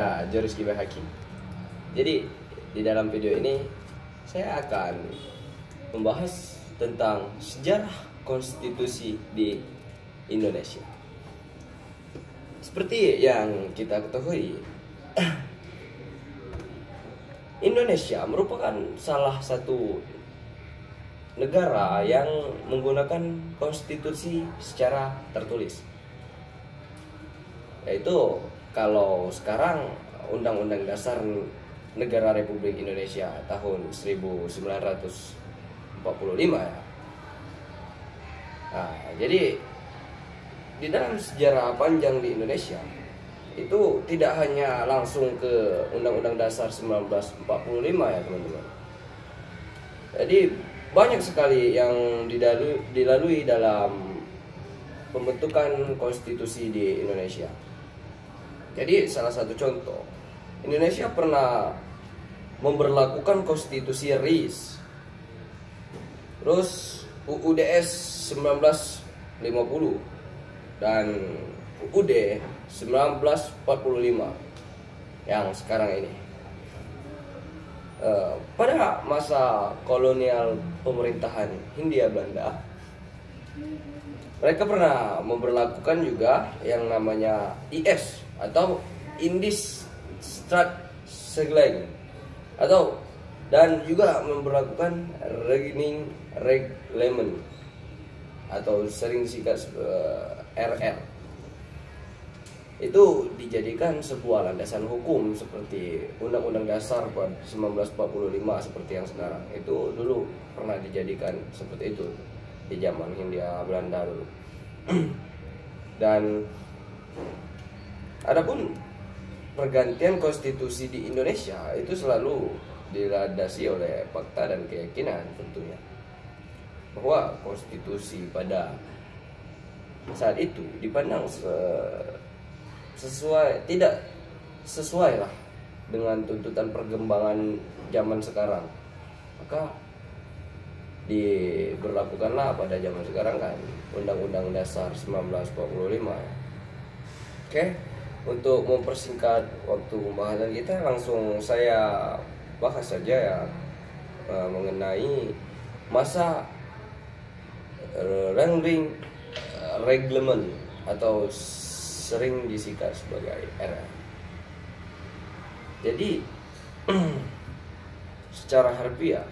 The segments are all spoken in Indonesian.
saya Joris Kibai Hakim. Jadi di dalam video ini saya akan membahas tentang sejarah konstitusi di Indonesia. Seperti yang kita ketahui, Indonesia merupakan salah satu negara yang menggunakan konstitusi secara tertulis. Yaitu kalau sekarang Undang-Undang Dasar Negara Republik Indonesia tahun 1945 ya. Nah, jadi di dalam sejarah panjang di Indonesia itu tidak hanya langsung ke Undang-Undang Dasar 1945 ya teman-teman. Jadi banyak sekali yang dilalui dalam pembentukan konstitusi di Indonesia. Jadi salah satu contoh, Indonesia pernah memberlakukan konstitusi RIS, terus UUDS 1950 dan UUD 1945 yang sekarang ini. Pada masa kolonial pemerintahan Hindia Belanda, mereka pernah memberlakukan juga yang namanya IS atau Indisch Staatsrecht dan juga memberlakukan Regening Reglement atau sering disingkat RR. Itu dijadikan sebuah landasan hukum seperti Undang-Undang Dasar 1945 seperti yang sekarang. Itu dulu pernah dijadikan seperti itu di zaman Hindia Belanda dulu. Dan adapun pergantian konstitusi di Indonesia itu selalu dilandasi oleh fakta dan keyakinan tentunya, bahwa konstitusi pada saat itu dipandang tidak sesuai lah dengan tuntutan perkembangan zaman sekarang, maka diberlakukanlah pada zaman sekarang kan Undang-Undang Dasar 1945. Oke, untuk mempersingkat waktu pembahasan kita, langsung saya bahas saja ya mengenai masa Regening Reglement atau sering disingkat sebagai RR. Jadi secara harfiah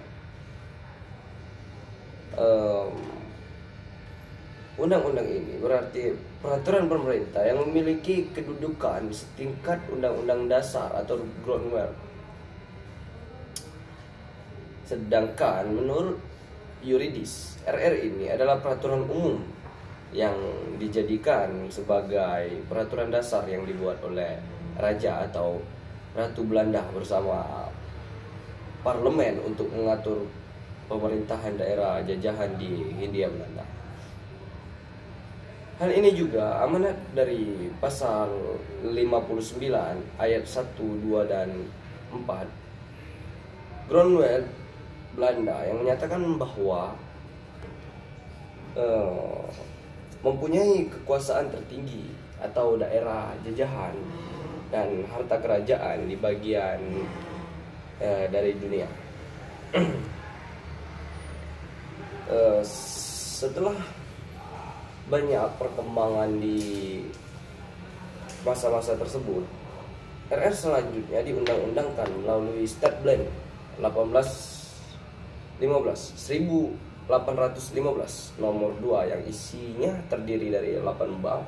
undang-undang ini berarti peraturan pemerintah yang memiliki kedudukan setingkat undang-undang dasar atau groundwork. Sedangkan menurut yuridis, RR ini adalah peraturan umum yang dijadikan sebagai peraturan dasar yang dibuat oleh raja atau ratu Belanda bersama parlemen untuk mengatur pemerintahan daerah jajahan di Hindia Belanda. Hal ini juga amanat dari pasal 59 ayat 1, 2 dan 4 Grondwet Belanda yang menyatakan bahwa mempunyai kekuasaan tertinggi atau daerah jajahan dan harta kerajaan di bagian dari dunia. Setelah banyak perkembangan di masa-masa tersebut, RR selanjutnya diundang-undangkan melalui Statblad 1815 nomor 2 yang isinya terdiri dari 8 bab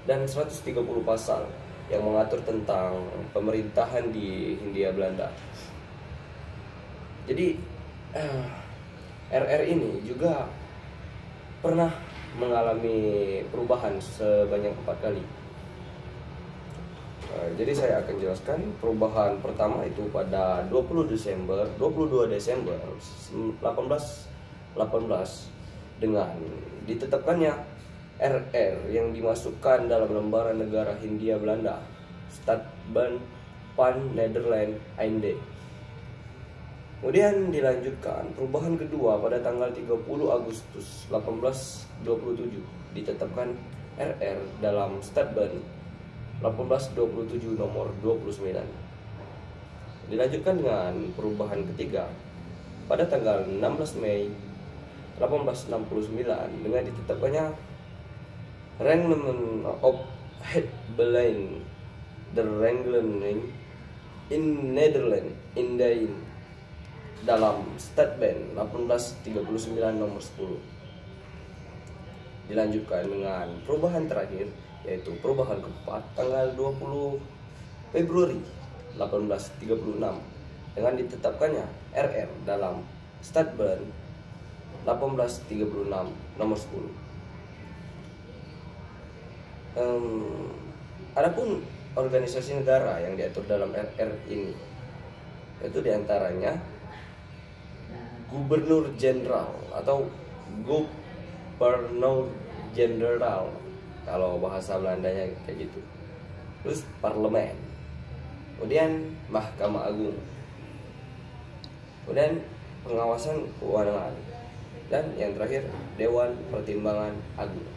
dan 130 pasal yang mengatur tentang pemerintahan di Hindia Belanda. Jadi RR ini juga pernah mengalami perubahan sebanyak 4 kali. Jadi saya akan jelaskan perubahan pertama itu pada 22 Desember 1818 dengan ditetapkannya RR yang dimasukkan dalam lembaran negara Hindia Belanda, Statband van Nederland Einde. Kemudian dilanjutkan perubahan kedua pada tanggal 30 Agustus 1827 ditetapkan RR dalam Statband 1827 nomor 29. Dilanjutkan dengan perubahan ketiga pada tanggal 16 Mei 1869 dengan ditetapkannya Reglement of Het Beleid der Reglement in Nederland Indië dalam Statement 1839 nomor 10. Dilanjutkan dengan perubahan terakhir, yaitu perubahan keempat tanggal 20 Februari 1836 dengan ditetapkannya RR dalam Statement 1836 nomor 10. Adapun organisasi negara yang diatur dalam RR ini, yaitu diantaranya Gubernur Jenderal atau Gubernur Jenderal kalau bahasa Belandanya kayak gitu. Terus parlemen, kemudian Mahkamah Agung, kemudian pengawasan keuangan, dan yang terakhir Dewan Pertimbangan Agung.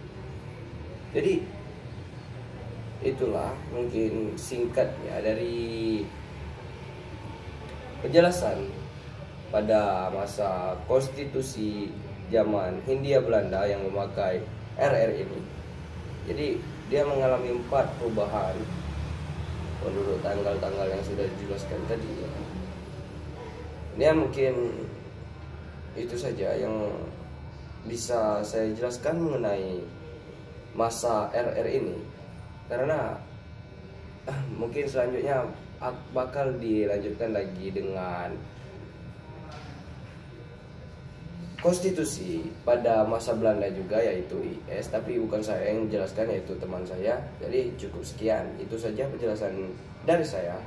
Jadi itulah mungkin singkatnya dari penjelasan pada masa konstitusi zaman Hindia Belanda yang memakai RR ini. Jadi dia mengalami 4 perubahan menurut tanggal-tanggal yang sudah dijelaskan tadi. Ini mungkin itu saja yang bisa saya jelaskan mengenai masa RR ini, karena mungkin selanjutnya bakal dilanjutkan lagi dengan konstitusi pada masa Belanda juga, yaitu IS, tapi bukan saya yang menjelaskan, yaitu teman saya. Jadi cukup sekian, itu saja penjelasan dari saya.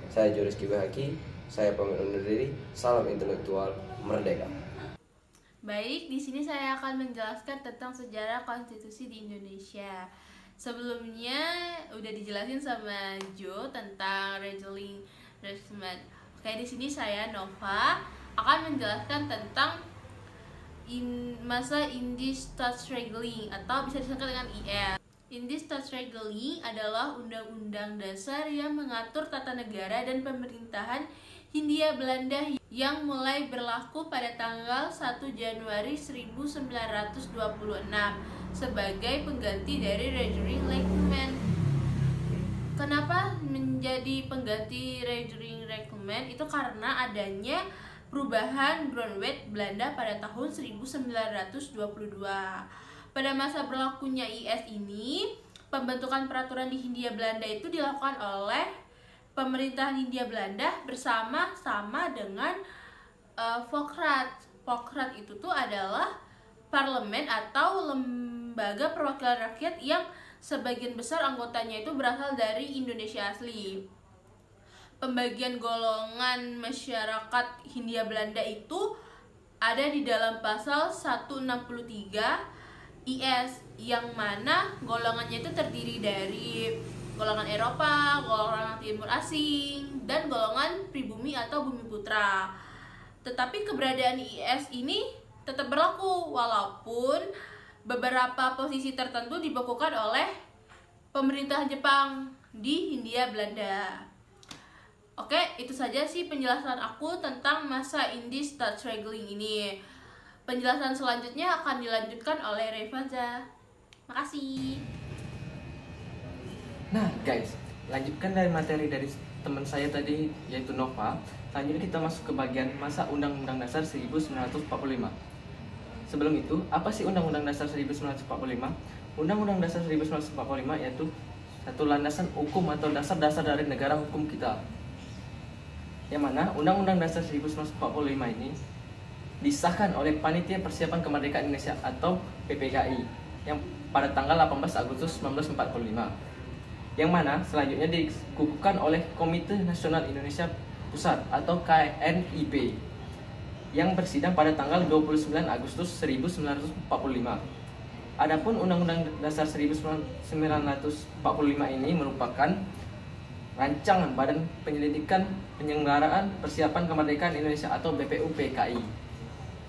Saya Joris Kibahaki, saya pamit undur diri. Salam intelektual merdeka. Baik, di sini saya akan menjelaskan tentang sejarah konstitusi di Indonesia. Sebelumnya udah dijelasin sama Jo tentang Regeling Reglement. Oke, di sini saya Nova akan menjelaskan tentang masa Indisstaatsregeling atau bisa disingkat dengan IR. Indisstaatsregeling adalah undang-undang dasar yang mengatur tata negara dan pemerintahan Hindia Belanda yang mulai berlaku pada tanggal 1 Januari 1926 sebagai pengganti dari Regeling Reglement. Kenapa menjadi pengganti Regeling Reglement? Itu karena adanya perubahan Grondwet Belanda pada tahun 1922. Pada masa berlakunya IS ini, pembentukan peraturan di Hindia Belanda itu dilakukan oleh pemerintahan Hindia Belanda bersama-sama dengan Volksraad. Volksraad itu tuh adalah parlemen atau lembaga perwakilan rakyat yang sebagian besar anggotanya itu berasal dari Indonesia asli. Pembagian golongan masyarakat Hindia Belanda itu ada di dalam pasal 163 IS, yang mana golongannya itu terdiri dari golongan Eropa, golongan timur asing, dan golongan pribumi atau bumi putra. Tetapi keberadaan IS ini tetap berlaku walaupun beberapa posisi tertentu dibekukan oleh pemerintahan Jepang di Hindia Belanda. Oke, itu saja sih penjelasan aku tentang masa Indisstaatsregeling ini. Penjelasan selanjutnya akan dilanjutkan oleh Revanza. Makasih. Nah guys, lanjutkan dari materi dari teman saya tadi, yaitu Nova. Selanjutnya kita masuk ke bagian masa Undang-Undang Dasar 1945. Sebelum itu, apa sih Undang-Undang Dasar 1945? Undang-Undang Dasar 1945 yaitu satu landasan hukum atau dasar-dasar dari negara hukum kita. Yang mana Undang-Undang Dasar 1945 ini disahkan oleh Panitia Persiapan Kemerdekaan Indonesia atau PPKI yang pada tanggal 18 Agustus 1945. Yang mana selanjutnya dikukuhkan oleh Komite Nasional Indonesia Pusat atau KNIP yang bersidang pada tanggal 29 Agustus 1945. Adapun Undang-Undang Dasar 1945 ini merupakan rancangan Badan Penyelidikan Penyelenggaraan Persiapan Kemerdekaan Indonesia atau BPUPKI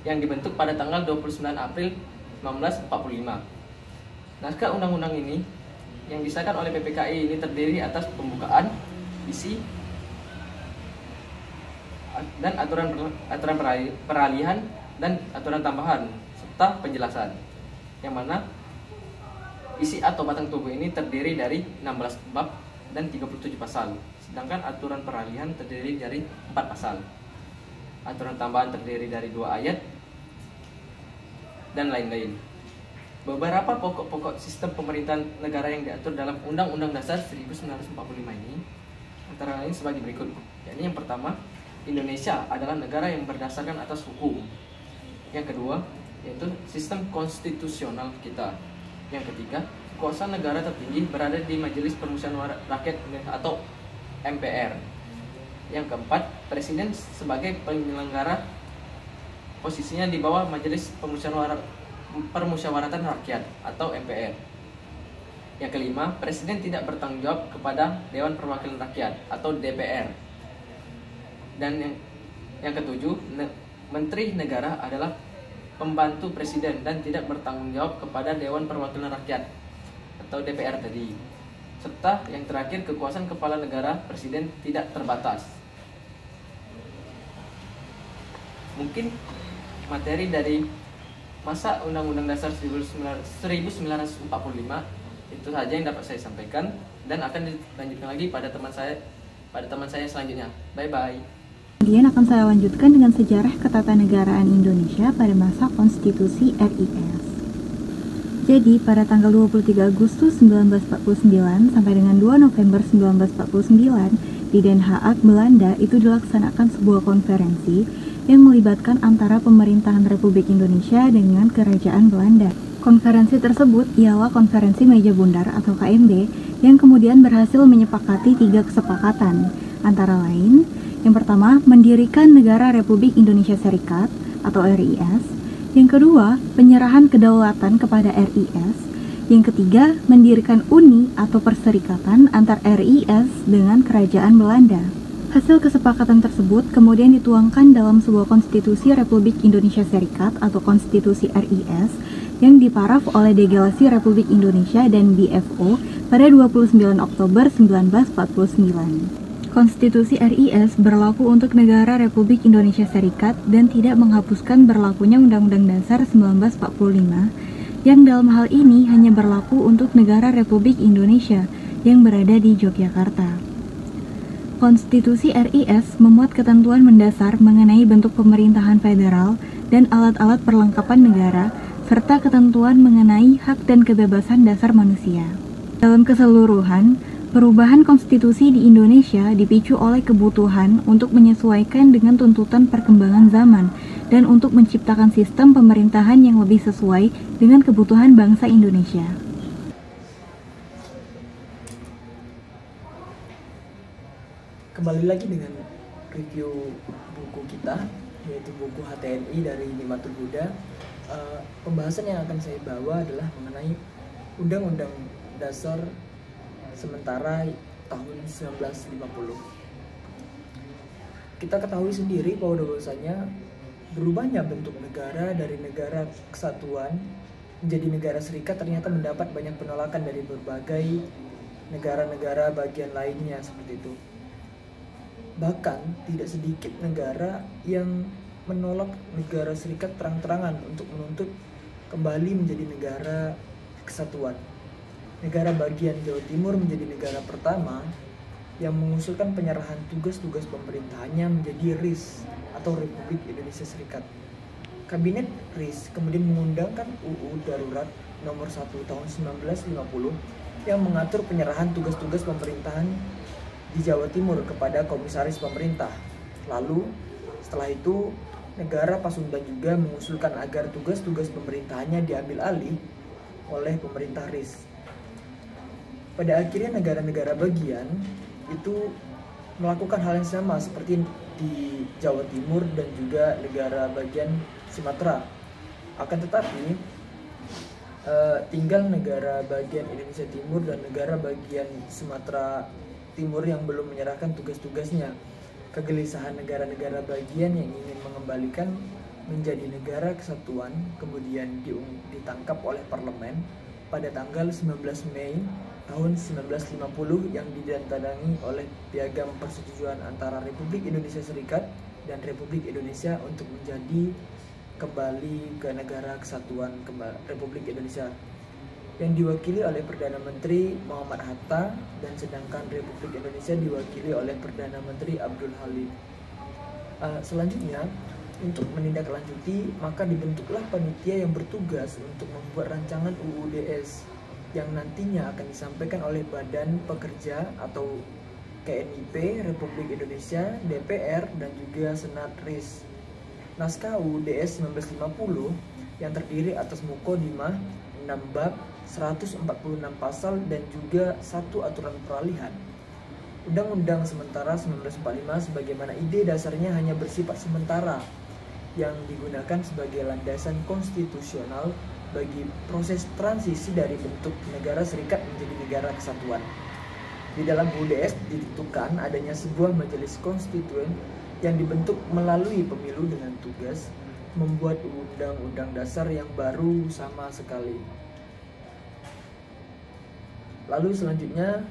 yang dibentuk pada tanggal 29 April 1945. Naskah undang-undang ini yang disahkan oleh PPKI ini terdiri atas pembukaan, isi, dan aturan peralihan dan aturan tambahan serta penjelasan. Yang mana isi atau batang tubuh ini terdiri dari 16 bab dan 37 pasal. Sedangkan aturan peralihan terdiri dari 4 pasal. Aturan tambahan terdiri dari 2 ayat dan lain-lain. Beberapa pokok-pokok sistem pemerintahan negara yang diatur dalam Undang-Undang Dasar 1945 ini antara lain sebagai berikut. Yang pertama, Indonesia adalah negara yang berdasarkan atas hukum. Yang kedua, yaitu sistem konstitusional kita. Yang ketiga, kekuasaan negara tertinggi berada di Majelis Permusyawaratan Rakyat atau MPR. Yang keempat, presiden sebagai penyelenggara posisinya di bawah Majelis Permusyawaratan Rakyat atau MPR. Yang kelima, presiden tidak bertanggung jawab kepada Dewan Perwakilan Rakyat atau DPR. Dan yang ketujuh, menteri negara adalah pembantu presiden dan tidak bertanggung jawab kepada Dewan Perwakilan Rakyat atau DPR tadi. Serta yang terakhir, kekuasaan kepala negara presiden tidak terbatas. Mungkin materi dari masa Undang-Undang Dasar 1945 itu saja yang dapat saya sampaikan, dan akan dilanjutkan lagi pada teman saya selanjutnya. Bye bye. Kemudian akan saya lanjutkan dengan sejarah ketatanegaraan Indonesia pada masa konstitusi RIS. Jadi pada tanggal 23 Agustus 1949 sampai dengan 2 November 1949 di Den Haag, Belanda itu dilaksanakan sebuah konferensi yang melibatkan antara pemerintahan Republik Indonesia dengan Kerajaan Belanda. Konferensi tersebut ialah Konferensi Meja Bundar atau KMB yang kemudian berhasil menyepakati 3 kesepakatan, antara lain yang pertama, mendirikan Negara Republik Indonesia Serikat atau RIS. Yang kedua, penyerahan kedaulatan kepada RIS. Yang ketiga, mendirikan uni atau perserikatan antar RIS dengan Kerajaan Belanda. Hasil kesepakatan tersebut kemudian dituangkan dalam sebuah konstitusi Republik Indonesia Serikat atau konstitusi RIS yang diparaf oleh Delegasi Republik Indonesia dan BFO pada 29 Oktober 1949. Konstitusi RIS berlaku untuk negara Republik Indonesia Serikat dan tidak menghapuskan berlakunya Undang-Undang Dasar 1945 yang dalam hal ini hanya berlaku untuk negara Republik Indonesia yang berada di Yogyakarta. Konstitusi RIS memuat ketentuan mendasar mengenai bentuk pemerintahan federal dan alat-alat perlengkapan negara serta ketentuan mengenai hak dan kebebasan dasar manusia. Dalam keseluruhan, perubahan konstitusi di Indonesia dipicu oleh kebutuhan untuk menyesuaikan dengan tuntutan perkembangan zaman dan untuk menciptakan sistem pemerintahan yang lebih sesuai dengan kebutuhan bangsa Indonesia. Kembali lagi dengan review buku kita, yaitu buku HTNI dari Nimatul Buddha. Pembahasan yang akan saya bawa adalah mengenai Undang-Undang Dasar sementara tahun 1950. Kita ketahui sendiri bahwasanya berubahnya bentuk negara dari negara kesatuan menjadi negara serikat ternyata mendapat banyak penolakan dari berbagai negara-negara bagian lainnya seperti itu. Bahkan tidak sedikit negara yang menolak negara serikat terang-terangan untuk menuntut kembali menjadi negara kesatuan. Negara bagian Jawa Timur menjadi negara pertama yang mengusulkan penyerahan tugas-tugas pemerintahannya menjadi RIS atau Republik Indonesia Serikat. Kabinet RIS kemudian mengundangkan UU Darurat nomor 1 tahun 1950 yang mengatur penyerahan tugas-tugas pemerintahan di Jawa Timur kepada komisaris pemerintah. Lalu setelah itu negara Pasundan juga mengusulkan agar tugas-tugas pemerintahannya diambil alih oleh pemerintah RIS. Pada akhirnya negara-negara bagian itu melakukan hal yang sama seperti di Jawa Timur dan juga negara bagian Sumatera. Akan tetapi tinggal negara bagian Indonesia Timur dan negara bagian Sumatera Timur yang belum menyerahkan tugas-tugasnya. Kegelisahan negara-negara bagian yang ingin mengembalikan menjadi negara kesatuan kemudian ditangkap oleh parlemen pada tanggal 19 Mei tahun 1950 yang ditandatangani oleh Piagam Persetujuan antara Republik Indonesia Serikat dan Republik Indonesia untuk menjadi kembali ke negara kesatuan Republik Indonesia, yang diwakili oleh Perdana Menteri Muhammad Hatta, dan sedangkan Republik Indonesia diwakili oleh Perdana Menteri Abdul Halim. Selanjutnya, untuk menindaklanjuti, maka dibentuklah panitia yang bertugas untuk membuat rancangan UU DS yang nantinya akan disampaikan oleh Badan Pekerja atau KNIP Republik Indonesia, DPR, dan juga Senat RIS. Naskah UU DS 1950 yang terdiri atas mukodimah, 6 bab, 146 pasal, dan juga 1 aturan peralihan. Undang-Undang Sementara 1945 sebagaimana ide dasarnya hanya bersifat sementara yang digunakan sebagai landasan konstitusional bagi proses transisi dari bentuk negara serikat menjadi negara kesatuan. Di dalam UUDS ditentukan adanya sebuah majelis konstituen yang dibentuk melalui pemilu dengan tugas membuat undang-undang dasar yang baru sama sekali. Lalu selanjutnya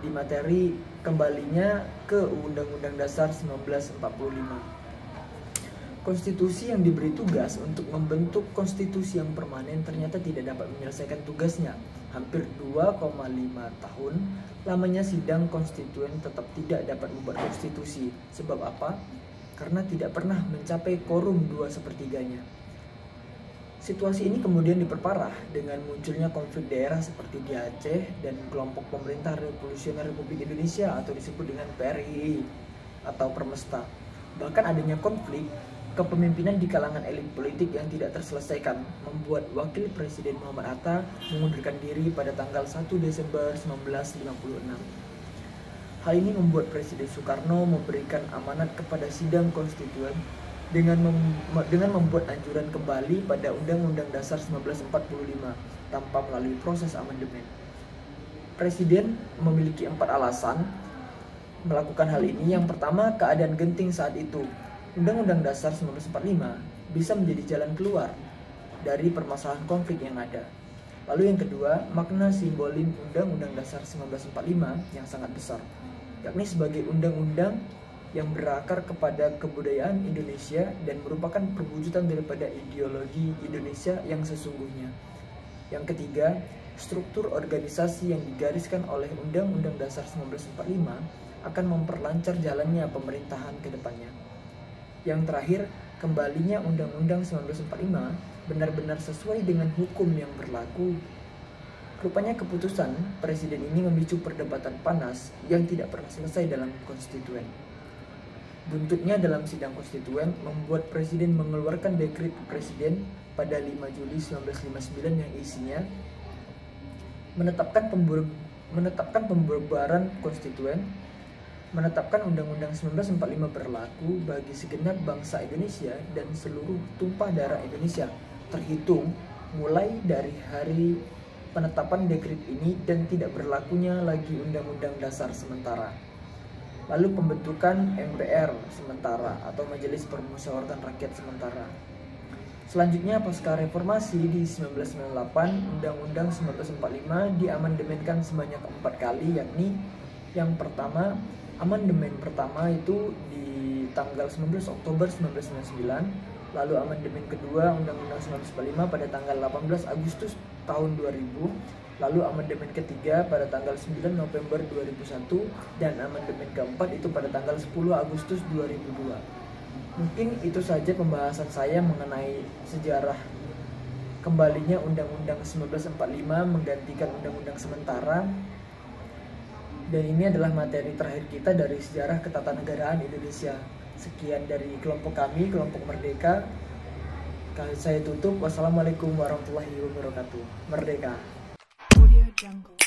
di materi kembalinya ke Undang-Undang Dasar 1945. Konstitusi yang diberi tugas untuk membentuk konstitusi yang permanen ternyata tidak dapat menyelesaikan tugasnya. Hampir 2,5 tahun lamanya sidang konstituen tetap tidak dapat membuat konstitusi. Sebab apa? Karena tidak pernah mencapai quorum 2/3-nya. Situasi ini kemudian diperparah dengan munculnya konflik daerah seperti di Aceh dan kelompok pemerintah revolusioner Republik Indonesia atau disebut dengan PRII atau Permesta. Bahkan adanya konflik kepemimpinan di kalangan elit politik yang tidak terselesaikan membuat Wakil Presiden Muhammad Hatta mengundurkan diri pada tanggal 1 Desember 1956. Hal ini membuat Presiden Soekarno memberikan amanat kepada sidang konstituen dengan membuat anjuran kembali pada Undang-Undang Dasar 1945 tanpa melalui proses amandemen. Presiden memiliki 4 alasan melakukan hal ini. Yang pertama, keadaan genting saat itu. Undang-Undang Dasar 1945 bisa menjadi jalan keluar dari permasalahan konflik yang ada. Lalu yang kedua, makna simbolik Undang-Undang Dasar 1945 yang sangat besar, yakni sebagai undang-undang yang berakar kepada kebudayaan Indonesia dan merupakan perwujudan daripada ideologi Indonesia yang sesungguhnya. Yang ketiga, struktur organisasi yang digariskan oleh Undang-Undang Dasar 1945 akan memperlancar jalannya pemerintahan ke depannya. Yang terakhir, kembalinya Undang-Undang 1945 benar-benar sesuai dengan hukum yang berlaku. Rupanya keputusan Presiden ini memicu perdebatan panas yang tidak pernah selesai dalam konstituen. Buntutnya dalam sidang konstituen membuat Presiden mengeluarkan dekret Presiden pada 5 Juli 1959 yang isinya menetapkan pembubaran konstituen, menetapkan Undang-Undang 1945 berlaku bagi segenap bangsa Indonesia dan seluruh tumpah darah Indonesia, terhitung mulai dari hari penetapan dekret ini dan tidak berlakunya lagi Undang-Undang Dasar sementara. Lalu pembentukan MPR sementara atau Majelis Permusyawaratan Rakyat sementara. Selanjutnya pasca reformasi di 1998, Undang-Undang 1945 diamandemenkan sebanyak 4 kali, yakni yang pertama, amandemen pertama itu di tanggal 19 Oktober 1999, lalu amandemen kedua Undang-Undang 1945 pada tanggal 18 Agustus tahun 2000, lalu amandemen ketiga pada tanggal 9 November 2001, dan amandemen keempat itu pada tanggal 10 Agustus 2002. Mungkin itu saja pembahasan saya mengenai sejarah kembalinya Undang-Undang 1945 menggantikan Undang-Undang sementara. Dan ini adalah materi terakhir kita dari sejarah ketatanegaraan Indonesia. Sekian dari kelompok kami, kelompok Merdeka. Saya tutup. Wassalamualaikum warahmatullahi wabarakatuh. Merdeka. Audio Jungle.